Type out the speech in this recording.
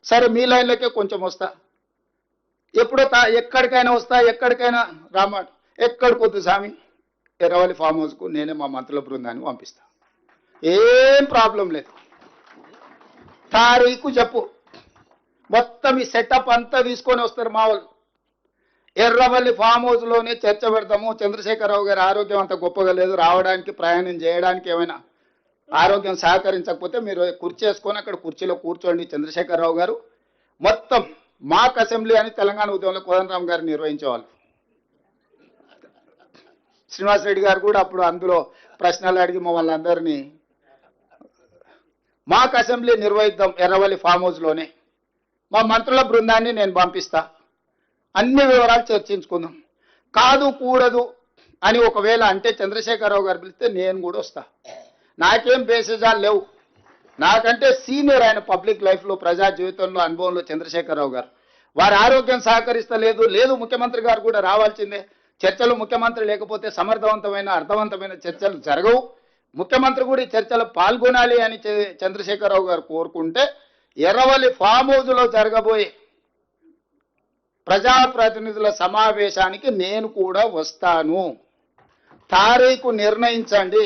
సరే మీ లైన్లకే కొంచెం వస్తా, ఎప్పుడో ఎక్కడికైనా వస్తా, ఎక్కడికైనా రామాట, ఎక్కడికొద్దు స్వామి, ఎర్రవల్లి ఫామ్ హౌస్కు నేనే మా మంత్రుల బృందాన్ని పంపిస్తా, ఏం ప్రాబ్లం లేదు. తారీఖు చెప్పు, మొత్తం ఈ సెటప్ అంతా తీసుకొని వస్తారు మా వాళ్ళు. ఎర్రవల్లి ఫామ్ హౌస్లోనే చర్చ పెడతాము. చంద్రశేఖరరావు గారి ఆరోగ్యం అంత గొప్పగా లేదు, రావడానికి ప్రయాణం చేయడానికి ఏమైనా ఆరోగ్యం సహకరించకపోతే మీరు కుర్చీ వేసుకొని అక్కడ కుర్చీలో కూర్చోండి చంద్రశేఖరరావు గారు. మొత్తం మాక్ అసెంబ్లీ అని తెలంగాణ ఉద్యమంలో కోదండరామ్ గారు నిర్వహించేవాళ్ళు. శ్రీనివాసరెడ్డి గారు కూడా అప్పుడు అందులో ప్రశ్నలు అడిగి మమ్మల్ని అందరినీ మాక్ అసెంబ్లీ నిర్వహిద్దాం ఎర్రవల్లి ఫామ్ హౌస్లోనే, మా మంత్రుల బృందాన్ని నేను పంపిస్తా, అన్ని వివరాలు చర్చించుకుందాం. కాదు కూడదు అని ఒకవేళ అంటే చంద్రశేఖరరావు గారు పిలిస్తే నేను కూడా వస్తా, నాకేం బేసిజాలు లేవు. నాకంటే సీనియర్ ఆయన పబ్లిక్ లైఫ్లో, ప్రజా జీవితంలో, అనుభవంలో చంద్రశేఖరరావు గారు. వారి ఆరోగ్యం సహకరిస్తలేదు, లేదు ముఖ్యమంత్రి గారు కూడా రావాల్సిందే. చర్చలు ముఖ్యమంత్రి లేకపోతే సమర్థవంతమైన అర్థవంతమైన చర్చలు జరగవు. ముఖ్యమంత్రి కూడా ఈ చర్చలో పాల్గొనాలి అని చంద్రశేఖరరావు గారు కోరుకుంటే ఎర్రవల్లి ఫామ్ హౌస్లో జరగబోయే ప్రజాప్రతినిధుల సమావేశానికి నేను కూడా వస్తాను. తారీఖు నిర్ణయించండి.